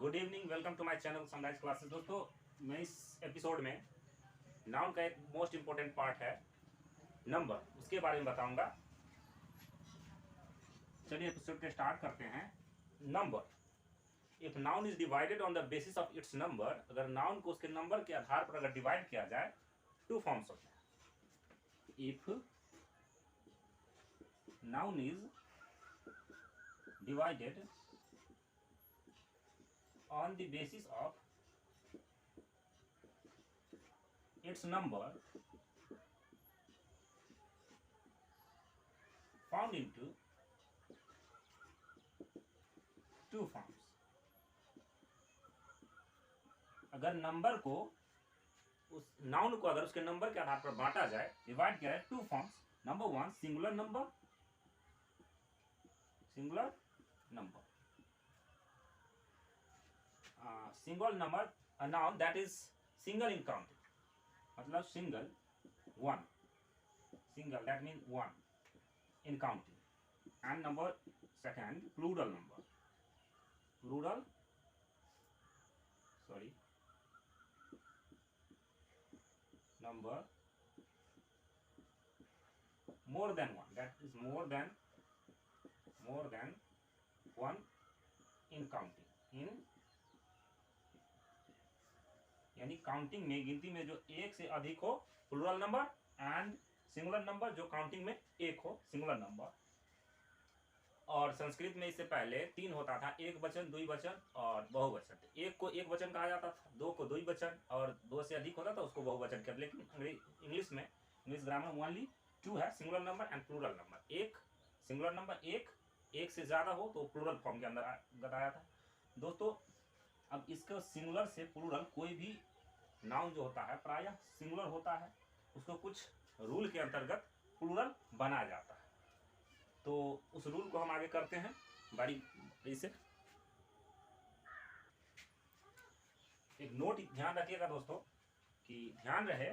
Good evening, welcome to my channel Sunrise Classes. दोस्तों, मैं इस एपिसोड में नाउन का एक मोस्ट इंपॉर्टेंट पार्ट है नंबर, उसके बारे में बताऊंगा। चलिए एपिसोड के स्टार्ट करते हैं। Number, if noun is divided on the basis of its number, अगर नाउन को उसके नंबर के आधार पर अगर डिवाइड किया जाए, टू फॉर्म्स होते हैं। If noun is divided on the basis of its number found into two forms। अगर नंबर को उस नाउन को अगर उसके नंबर के आधार पर बांटा जाए, डिवाइड किया जाए, two forms. Number one, singular number. Single number, a noun that is single in counting, मतलब single, one, single that means one in counting। and number second, plural number, number more than one, that is more than one in counting, in यानी counting में, गिनती में जो एक से अधिक हो, plural number. And singular number जो काउंटिंग में एक हो, सिंगुलर नंबर। और संस्कृत में इससे पहले तीन होता था, एक वचन, द्विवचन और बहुवचन। एक को एक वचन कहा जाता था, दो को द्विवचन, और दो से अधिक होता था उसको बहुवचन कहते। लेकिन इंग्लिश में, इंग्लिश ग्रामर में ओनली टू है, singular number and plural number. एक सिंगुलर नंबर, एक से ज्यादा हो तो प्लूरल फॉर्म के अंदर बताया था। दोस्तों, अब इसका सिंगुलर से प्लूरल कोई भी नाउन जो होता है प्रायः सिंगुलर होता है, उसको कुछ रूल के अंतर्गत प्लूरल बनाया जाता है। तो उस रूल को हम आगे करते हैं बारी से। एक नोट ध्यान रखिएगा दोस्तों, कि ध्यान रहे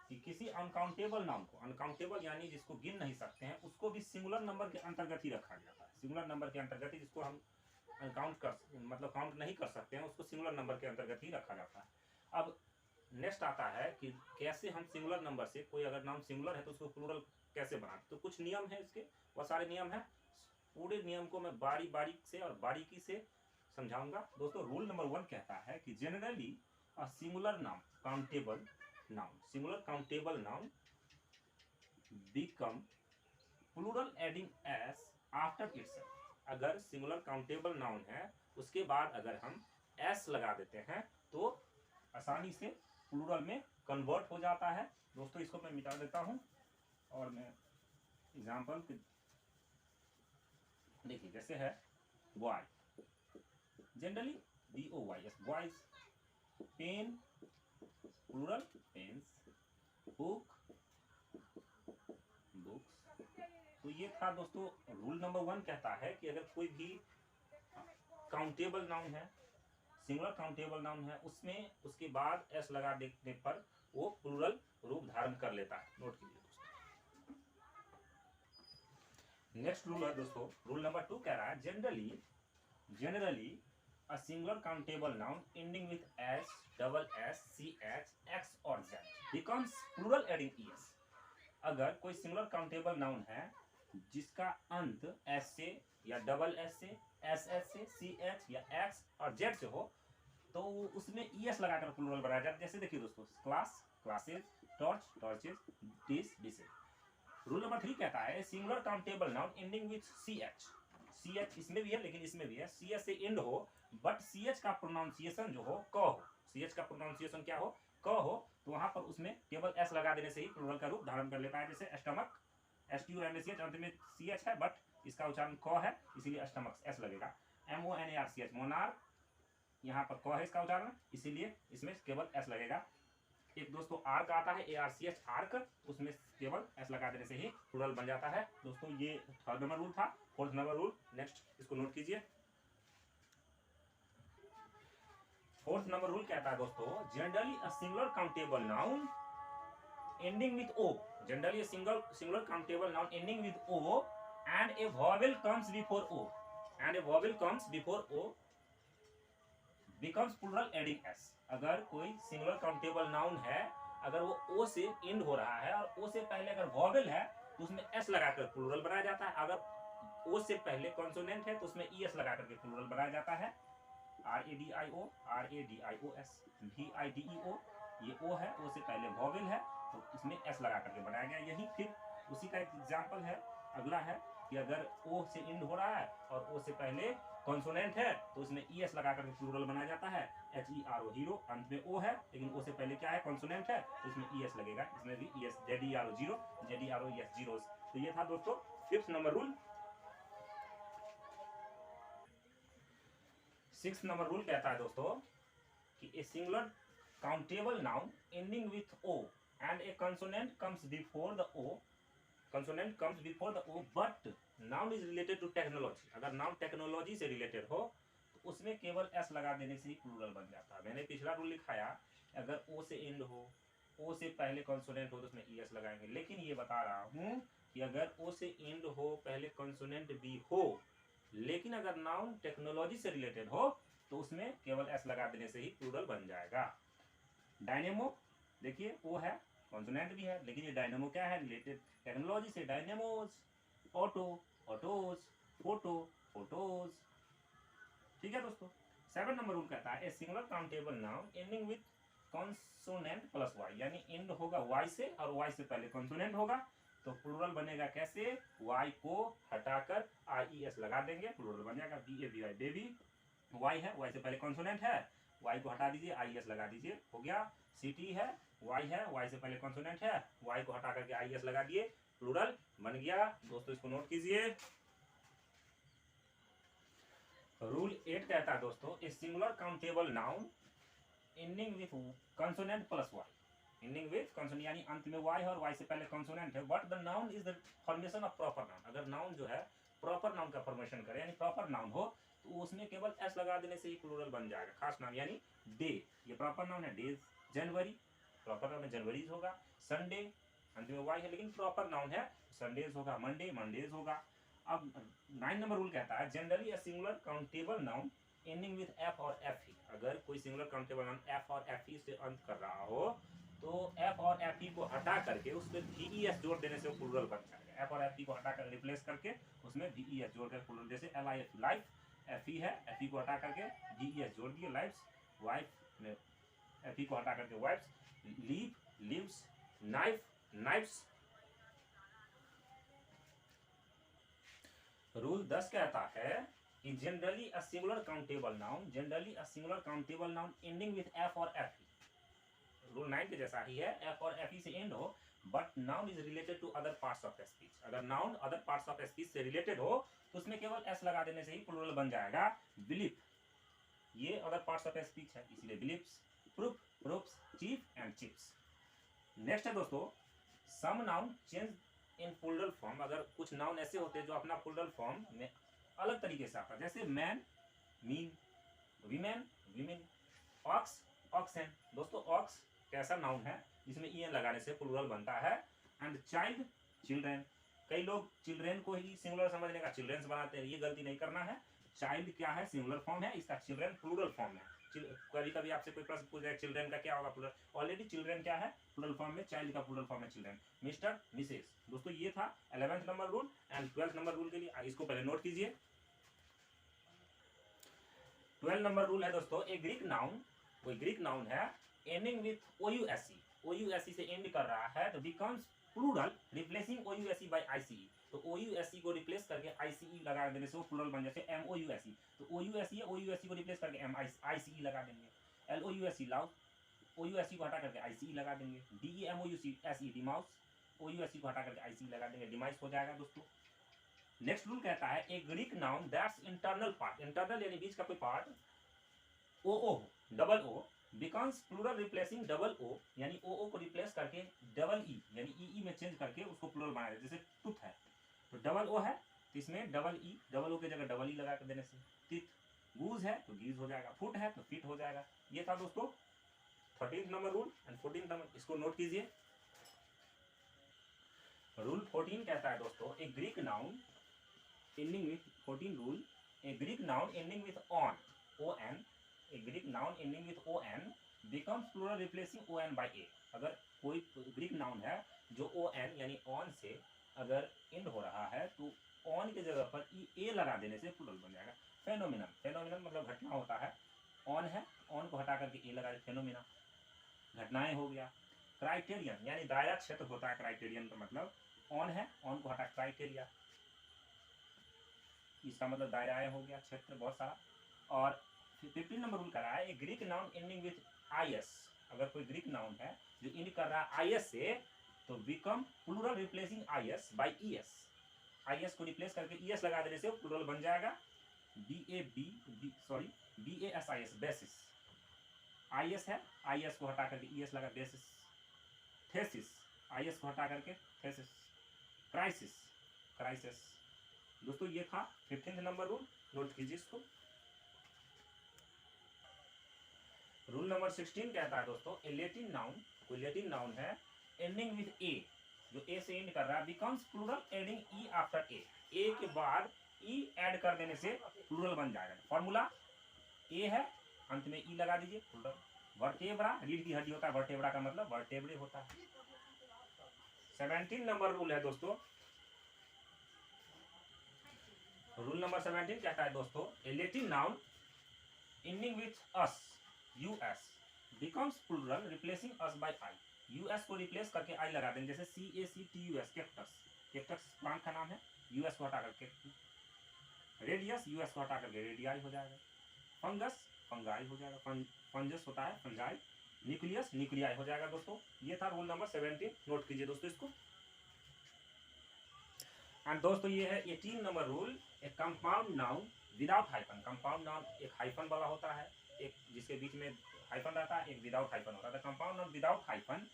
कि किसी अनकाउंटेबल नाउन को, अनकाउंटेबल यानी जिसको गिन नहीं सकते हैं, उसको भी सिंगुलर नंबर के अंतर्गत ही रखा जाता है। सिंगुलर नंबर के अंतर्गत ही, जिसको हम काउंट नहीं कर सकते हैं, उसको सिंगुलर नंबर के अंतर्गत ही रखा जाता है। अब नेक्स्ट आता है कि कैसे हम सिंगुलर नंबर से, कोई अगर नाम सिंगुलर है तो उसको प्लूरल कैसे बनाते। तो कुछ नियम है इसके, बहुत सारे नियम हैं। पूरे नियम को मैं बारीकी से समझाऊंगा। दोस्तों, रूल नंबर 1 कहता है कि generally a singular noun countable noun become plural adding s after itself. अगर सिंगुलर काउंटेबल नाउन है, उसके बाद अगर हम एस लगा देते हैं तो आसानी से प्लूरल में कन्वर्ट हो जाता है। दोस्तों, इसको मैं मिटा देता हूं और मैं एग्जांपल देखिए, जैसे है boy, generally BOYS, boys. Pen, plural pens. Book, books. तो ये था दोस्तों रूल नंबर 1। कहता है कि अगर कोई भी काउंटेबल नाउन है, सिंगुलर काउंटेबल नाउन है, उसमें उसके बाद एस लगा देने पर वो प्लूरल रूप धारण कर लेता है। नोट कीजिए दोस्तों। नेक्स्ट रूल है दोस्तों, रूल नंबर 2 कह रहा है generally a singular countable noun ending with s, double s, CH, X और Z becomes plural adding ES। अगर कोई सिंगुलर काउंटेबल नाउन है जिसका अंत एस से या डबल एस से, SS से, CH या X और Z से हो, तो उसमें ES लगाकर प्लूरल बनाया जाता है। जैसे देखिए दोस्तों, class, classes, torch, torches, dish, dishes. Rule number 3 कहता है singular countable noun ending with CH इसमें भी है लेकिन इसमें भी है, CH से एंड हो, बट CH का प्रोनाउंसिएशन जो हो क हो। CH का प्रोनाउंसिएशन क्या हो? क हो। तो वहां पर उसमें केवल S लगा देने से ही प्लूरल का रूप धारण कर लेता है। जैसे स्टमक, STUMACH, अंत में CH है बट इसका उच्चारण क है, इसीलिए स्टमक S लगेगा। MONARCH, मोनार, यहाँ पर क है इसका उच्चारण, इसीलिए इसमें केवल S लगेगा। एक दोस्तों आर्क आता है, ARCH, आर्क, उसमें केवल S लगा देने से ही प्लूरल बन जाता है। दोस्तों, ये 3rd नंबर रूल था। 4th नंबर रूल, नेक्स्ट इसको नोट कीजिए। 4th नंबर रूल कहता है दोस्तों, generally a singular countable noun ending with O, generally singular countable noun ending with O and a vowel comes before O becomes plural adding s. अगर कोई singular countable noun है, अगर वो ओ से end हो रहा है और ओ से पहले अगर वॉवेल है तो उसमें एस लगाकर प्लूरल बनाया जाता है। अगर ओ से पहले कॉन्सोनेंट है तो उसमें ई एस लगा करके प्लूरल बनाया जाता है। RADIO, RADIOS, VIDEO, ये ओ है, ओ से पहले वॉवेल है तो इसमें एस लगा करके बनाया गया। यही फिर उसी का एक एग्जाम्पल है, अगला है कि अगर ओ से इंड हो रहा है और ओ से पहले कॉन्सोनेंट है तो उसमें ई एस लगा करके प्लूरल बनाया जाता है। HERO, हीरो, अंत में ओ है लेकिन ओ से पहले क्या है, कॉन्सोनेंट है, तो इसमें ई एस लगेगा। इसमें भी E S, ZERO zero, ZERO yes zeros. तो ये था दोस्तों 5th number rule. 6th number rule कहता है दोस्तों कि a singular countable noun ending with o and a consonant comes before the o, consonant comes before the o but noun is related to technology. अगर noun technology से related हो तो उसमें केवल एस लगा देने से ही प्लूरल बन जाता है। मैंने पिछला रूल लिखाया, अगर ओ से एंड हो, ओ से पहले कंसोनेंट हो तो उसमें ई एस लगाएंगे। लेकिन ये बता रहा हूं कि अगर ओ से एंड हो, पहले कंसोनेंट भी हो, लेकिन अगर नाउन टेक्नोलॉजी से रिलेटेड हो तो उसमें केवल एस लगा देने से ही प्लूरल बन जाएगा। डायनेमो, देखिए ओ है, कॉन्सोनेंट भी है, लेकिन ये डायनेमो क्या है, रिलेटेड टेक्नोलॉजी से। Dynamos, auto, autos, photo, photos. ठीक है दोस्तों। 7 नंबर रूल कहता है a singular countable noun ending with consonant plus y, यानी एंड होगा वाई से और वाई से पहले कॉन्सोनेंट होगा तो प्लूरल बनेगा कैसे, वाई को हटाकर IES लगा देंगे, प्लूरल बन जाएगा। BABY, बेबी, वाई है, वाई से पहले कॉन्सोनेंट है, वाई को हटा दीजिए, IES लगा दीजिए, हो गया। सिटी है, वाई है, वाई से पहले कॉन्सोनेंट है, वाई को हटा करके IES लगा दिए, प्लूरल बन गया। दोस्तों इसको नोट कीजिए। रूल 8 कहता है दोस्तों a singular countable noun ending with consonant plus Y, ending with consonant यानी अंत में वाई है और वाई से पहले कंसोनेंट है, but the noun is the formation of proper noun. अगर नाउन जो है प्रॉपर नाउन का फॉर्मेशन करे यानी प्रॉपर नाउन हो तो उसमें केवल एस लगा देने से ही प्लूरल बन जाएगा। खास नाम यानी डे, ये प्रॉपर नाउन है, डेज। जनवरी, प्रॉपर नाउन है, जनवरीज होगा। संडे, अंत में वाई है लेकिन प्रॉपर नाउन है, संडेज होगा। मंडे, मंडेज होगा। अब 9 नंबर रूल कहता है generally a singular countable noun ending with F और एफ ई। अगर कोई सिंगुलर काउंटेबल नाउन एफ और एफ ई से अंत कर रहा हो तो एफ और एफ ई को हटा करके उसमें VES जोड़ देने से वो प्लूरल बन जाएगा। एफ और एफ ई को हटा कर रिप्लेस करके उसमें VES जोड़ कर प्लूरल, जैसे LIF लाइफ, एफ ई है, एफ ई को हटा करके VES जोड़ दिए, लाइफ्स। वाइफ में एफ ई को हटा करके wifes, leave, lives, knife, knifes. Rule 10 कहता है कि generally a singular countable noun, generally a singular countable noun ending with F और एफ ई। रूल 9 के जैसा ही है, एफ और एफ ई से एंड हो but noun is related to other parts of speech. अगर noun other parts of speech से related हो तो उसमें केवल एस लगा देने से ही प्लूरल बन जाएगा। बिलीफ, ये अदर पार्ट्स ऑफ स्पीच है इसलिए beliefs. Proof, proofs, chief and chips. Next है दोस्तों some noun change in plural form. अगर कुछ नाउन ऐसे होते हैं जो अपना प्लूरल फॉर्म में अलग तरीके से आता है, जैसे man, men, women, women, ox, oxen. दोस्तों ऑक्स कैसा नाउन है जिसमें ईएन लगाने से प्लूरल बनता है। And child, children. कई लोग चिल्ड्रेन को ही सिंगुलर समझने का चिल्ड्रेन्स बनाते हैं, ये गलती नहीं करना है। चाइल्ड क्या है, सिंगुलर फॉर्म है, इसका चिल्ड्रेन प्लूरल फॉर्म है। कभी कभी आपसे कोई प्रश्न पूछ जाए चिल्ड्रेन का क्या होगा प्लूरल, ऑलरेडी चिल्ड्रेन क्या है, प्लूरल फॉर्म में, चाइल्ड का प्लूरल फॉर्म है चिल्ड्रेन। Mister, Mrs. दोस्तों ये था 11th number rule. And 12th number rule के लिए इसको पहले नोट कीजिए। 12 नंबर रूल है दोस्तों ए ग्रीक नाउन, कोई ग्रीक नाउन है एंडिंग विथ OUSE, OUSE से एंड कर रहा है तो becomes plural replacing OUSE by ICE। तो OUSE को रिप्लेस करके ICE लगा देने से वो प्लूरल बन जाए। MOUSE, तो OUSE है, OUSE को रिप्लेस करके ICE लगा देंगे। LOUSE, लाउस, OUSE को हटा करके ICE लगा देंगे। DEMOUSE, डिमाउस, OUSE को हटा करके ICE लगा देंगे, डिमाइस हो जाएगा दोस्तों। नेक्स्ट रूल कहता है a Greek noun that's internal part, internal यानी बीच का कोई part, OO, double O, becomes plural replacing double O, यानी OO को रिप्लेस करके डबल E यानी EE में चेंज करके उसको प्लूरल बनाया जाए। जैसे टूथ है तो डबल O है तो इसमें डबल E, डबल O की जगह डबल E लगा कर देने से टीथ। गूज है तो गीज हो जाएगा, फुट है तो फिट हो जाएगा। ये था दोस्तों 13th number rule. And 14th number, इसको नोट कीजिए। रूल 14 कहता है दोस्तों a Greek noun ending with 14 rule a Greek noun ending with on, ON, a Greek noun ending with O N becomes plural replacing O N by A. अगर कोई Greek noun है जो O N यानी on से अगर and हो रहा है तो ऑन की जगह पर ए लगा देने से प्लूरल बन जाएगा। फेनोमिनन, फेनोमिनन मतलब घटना होता है, ऑन है, ऑन को हटा करके ए लगा दे, फेनोमिना, घटनाएं हो गया। क्राइटेरियन यानी दायरा क्षेत्र होता है, क्राइटेरियन का मतलब ऑन है, ऑन को हटा क्राइटेरिया, इसका मतलब दायराएं हो गया, क्षेत्र बहुत सारा। और 15 नंबर रूल कर रहा है, Greek noun ending with I S, अगर कोई ग्रीक नाउन है जो इंड कर रहा है आई एस से तो become plural replacing I S by E S. I S को रिप्लेस करके ई एस लगा देने से प्लूरल बन जाएगा B A S I S, basis. I S है, आई एस को हटा करके ई एस लगा, बेसिस। थेसिस, आई एस को हटा करके थेसिस। Crisis, crisis. दोस्तों ये था 15 नंबर रूल, नोट कीजिए इसको। रूल नंबर 16 कहता है दोस्तों, ए लैटिन नाउन, कोई लैटिन नाउन है एंडिंग विथ ए, जो ए से एंड कर रहा है, becomes plural adding E after A के बाद ई ऐड कर देने से प्लूरल बन जाएगा। फॉर्मूला ए है, अंत में ई लगा दीजिए, प्लूरल। वर्टेब्रा, रीढ़ की हड्डी होता है, वर्टेब्रा का मतलब वर्टेब्रे होता है। 17 नंबर रूल है दोस्तों, रूल नंबर 17 कहता है दोस्तों, a Latin noun ending with us, US, becomes plural replacing us by I. US को रिप्लेस करके आई लगा देंगे, जैसे CACTUS, कैक्टस, कैक्टस प्लांट का नाम है, यूएस को हटा करके रेडियस, यूएस को हटा करके रेडियाई हो जाएगा। फंगस, फंगाई हो जाएगा, फंजस होता है, फंजाई। न्यूक्लियस, न्यूक्लियाई हो जाएगा। दोस्तों ये था रूल नंबर 17, नोट कीजिए दोस्तों इसको। एंड दोस्तों ये है 18 नंबर रूल, ए compound noun without hyphen. Compound noun एक हाइफन वाला होता है, एक जिसके बीच में हाइफन रहता है, एक विदाउट हाइफन होता है। Compound noun without hyphen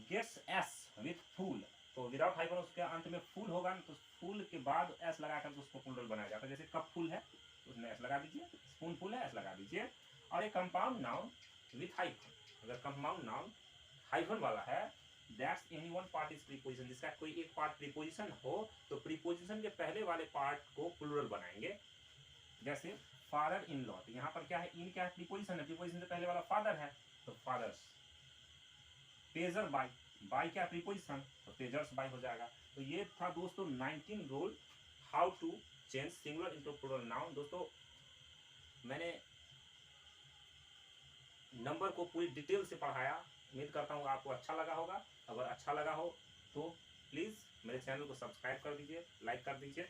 gets S with full, तो विदाउट हाइफन उसके अंत में फूल होगा ना, तो फूल के बाद एस लगा कर उसको प्लूरल बनाया जाता है। जैसे कप फूल है उसमें एस लगा दीजिए, स्पून फूल है एस लगा दीजिए। और एक कंपाउंड नाउन विथ हाइफन, अगर कंपाउंड नाउन हाइफन वाला है, that's any one part is preposition, जिसका कोई एक पार्ट प्रीपोजिशन हो तो प्रीपोजिशन के पहले वाले पार्ट को प्लूरल बनाएंगे। जैसे फादर इन लॉ, तो यहाँ पर क्या है, इन क्या है, प्रीपोजिशन है, प्रीपोजिशन से पहले वाला फादर है तो फादर्स। पेजर बाय, बाय क्या प्रीपोजिशन, तो पेजर्स बाय हो जाएगा। तो ये था दोस्तों 19 rule how to change singular into plural noun. दोस्तों मैंने नंबर को पूरी डिटेल से पढ़ाया, उम्मीद करता हूँ आपको अच्छा लगा होगा। अगर अच्छा लगा हो तो प्लीज़ मेरे चैनल को सब्सक्राइब कर दीजिए, लाइक कर दीजिए।